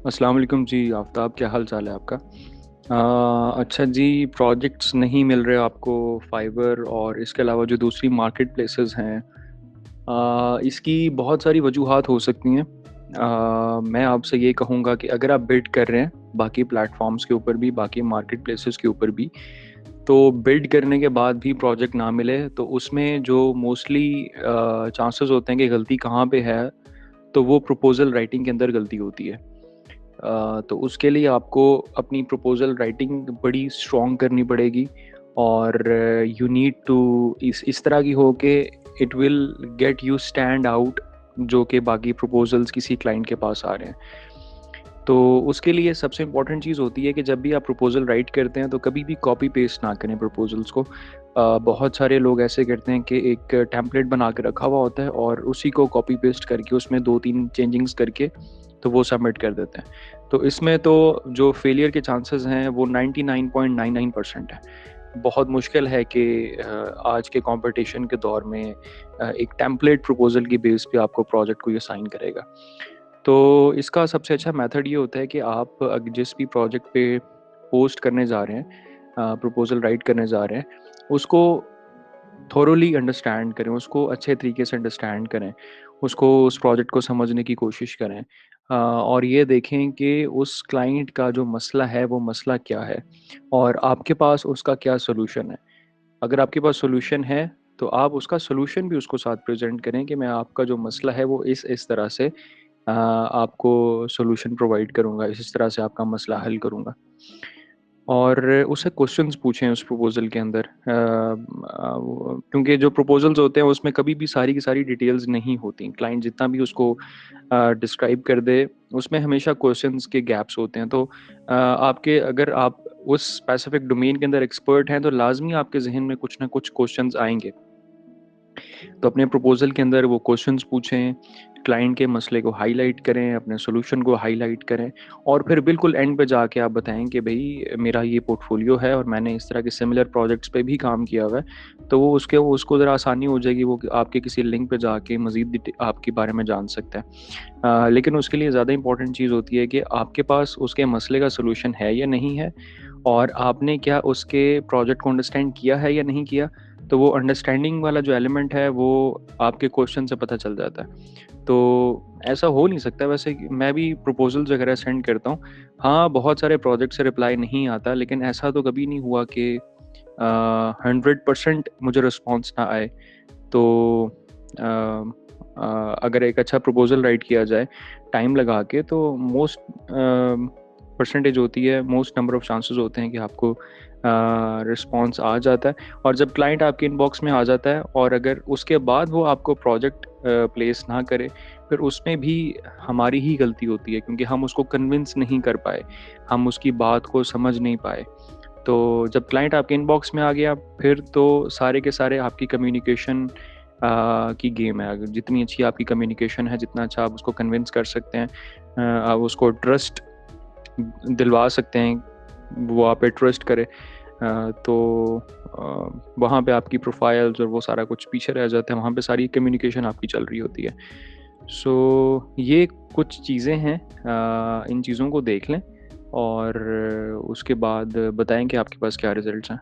अस्सलाम वालेकुम जी। आफ्ताब, क्या हाल चाल है आपका? अच्छा जी। प्रोजेक्ट्स नहीं मिल रहे आपको फाइवर और इसके अलावा जो दूसरी मार्केट प्लेसेस हैं, इसकी बहुत सारी वजूहात हो सकती हैं। मैं आपसे ये कहूँगा कि अगर आप बिड कर रहे हैं बाकी प्लेटफॉर्म्स के ऊपर भी, बाकी मार्केट प्लेसेस के ऊपर भी, तो बिड करने के बाद भी प्रोजेक्ट ना मिले तो उसमें जो मोस्टली चांसेस होते हैं कि गलती कहाँ पे है, तो वो प्रपोजल राइटिंग के अंदर गलती होती है। तो उसके लिए आपको अपनी प्रपोज़ल राइटिंग बड़ी स्ट्रॉन्ग करनी पड़ेगी और यू नीड टू इस तरह की हो कि it will get you stand out, जो कि बाकी प्रपोज़ल्स किसी क्लाइंट के पास आ रहे हैं। तो उसके लिए सबसे इम्पोर्टेंट चीज़ होती है कि जब भी आप प्रपोज़ल राइट करते हैं तो कभी भी कॉपी पेस्ट ना करें प्रपोज़ल्स को। बहुत सारे लोग ऐसे करते हैं कि एक टेम्पलेट बना के रखा हुआ होता है और उसी को कॉपी पेस्ट करके उसमें 2-3 चेंजिंग्स करके तो वो सबमिट कर देते हैं। तो इसमें तो जो फेलियर के चांसेस हैं वो 99.99% है। बहुत मुश्किल है कि आज के कंपटीशन के दौर में एक टेम्पलेट प्रपोज़ल की बेस पे आपको प्रोजेक्ट को ये साइन करेगा। तो इसका सबसे अच्छा मेथड ये होता है कि आप जिस भी प्रोजेक्ट पे पोस्ट करने जा रहे हैं, प्रपोज़ल राइट करने जा रहे हैं, उसको थोरोली अंडरस्टैंड करें, उसको अच्छे तरीके से अंडरस्टैंड करें, उसको उस प्रोजेक्ट को समझने की कोशिश करें, और ये देखें कि उस क्लाइंट का जो मसला है वो मसला क्या है और आपके पास उसका क्या सॉल्यूशन है। अगर आपके पास सॉल्यूशन है तो आप उसका सॉल्यूशन भी उसको साथ प्रेज़ेंट करें कि मैं आपका जो मसला है वो इस तरह से आपको सॉल्यूशन प्रोवाइड करूँगा, इस तरह से आपका मसला हल करूँगा। और उससे क्वेश्चंस पूछें उस प्रपोज़ल के अंदर, क्योंकि जो प्रपोज़ल्स होते हैं उसमें कभी भी सारी की सारी डिटेल्स नहीं होती। क्लाइंट जितना भी उसको डिस्क्राइब कर दे, उसमें हमेशा क्वेश्चंस के गैप्स होते हैं। तो आपके अगर आप उस स्पेसिफिक डोमेन के अंदर एक्सपर्ट हैं तो लाज़मी आपके ज़हन में कुछ ना कुछ क्वेश्चंस आएँगे। तो अपने प्रपोज़ल के अंदर वो क्वेश्चंस पूछें, क्लाइंट के मसले को हाइलाइट करें, अपने सॉल्यूशन को हाइलाइट करें और फिर बिल्कुल एंड पे जाके आप बताएँ कि भई मेरा ये पोर्टफोलियो है और मैंने इस तरह के सिमिलर प्रोजेक्ट्स पे भी काम किया हुआ है। तो वो उसको ज़रा आसानी हो जाएगी, वो आपके किसी लिंक पे जाके मज़ीद आपके बारे में जान सकता है। लेकिन उसके लिए ज़्यादा इम्पोर्टेंट चीज़ होती है कि आपके पास उसके मसले का सॉल्यूशन है या नहीं है और आपने क्या उसके प्रोजेक्ट को अंडरस्टैंड किया है या नहीं किया। तो वो अंडरस्टैंडिंग वाला जो एलिमेंट है वो आपके क्वेश्चन से पता चल जाता है। तो ऐसा हो नहीं सकता वैसे कि मैं भी प्रपोज़ल्स वगैरह सेंड करता हूँ। हाँ, बहुत सारे प्रोजेक्ट से रिप्लाई नहीं आता, लेकिन ऐसा तो कभी नहीं हुआ कि 100% मुझे रिस्पॉन्स ना आए। तो अ अगर एक अच्छा प्रपोज़ल राइट किया जाए टाइम लगा के तो मोस्ट परसेंटेज होती है, मोस्ट नंबर ऑफ चांसेस होते हैं कि आपको रिस्पॉन्स आ जाता है। और जब क्लाइंट आपके इनबॉक्स में आ जाता है और अगर उसके बाद वो आपको प्रोजेक्ट प्लेस ना करे, फिर उसमें भी हमारी ही गलती होती है क्योंकि हम उसको कन्विंस नहीं कर पाए, हम उसकी बात को समझ नहीं पाए। तो जब क्लाइंट आपके इनबॉक्स में आ गया, फिर तो सारे के सारे आपकी कम्युनिकेशन की गेम है। अगर जितनी अच्छी आपकी कम्युनिकेशन है, जितना अच्छा आप उसको कन्विंस कर सकते हैं, आप उसको ट्रस्ट दिलवा सकते हैं, वो आप पे ट्रस्ट करे, तो वहाँ पे आपकी प्रोफाइल्स और वो सारा कुछ पीछे रह जाता है, वहाँ पे सारी कम्युनिकेशन आपकी चल रही होती है। सो ये कुछ चीज़ें हैं, इन चीज़ों को देख लें और उसके बाद बताएँ कि आपके पास क्या रिज़ल्ट्स हैं।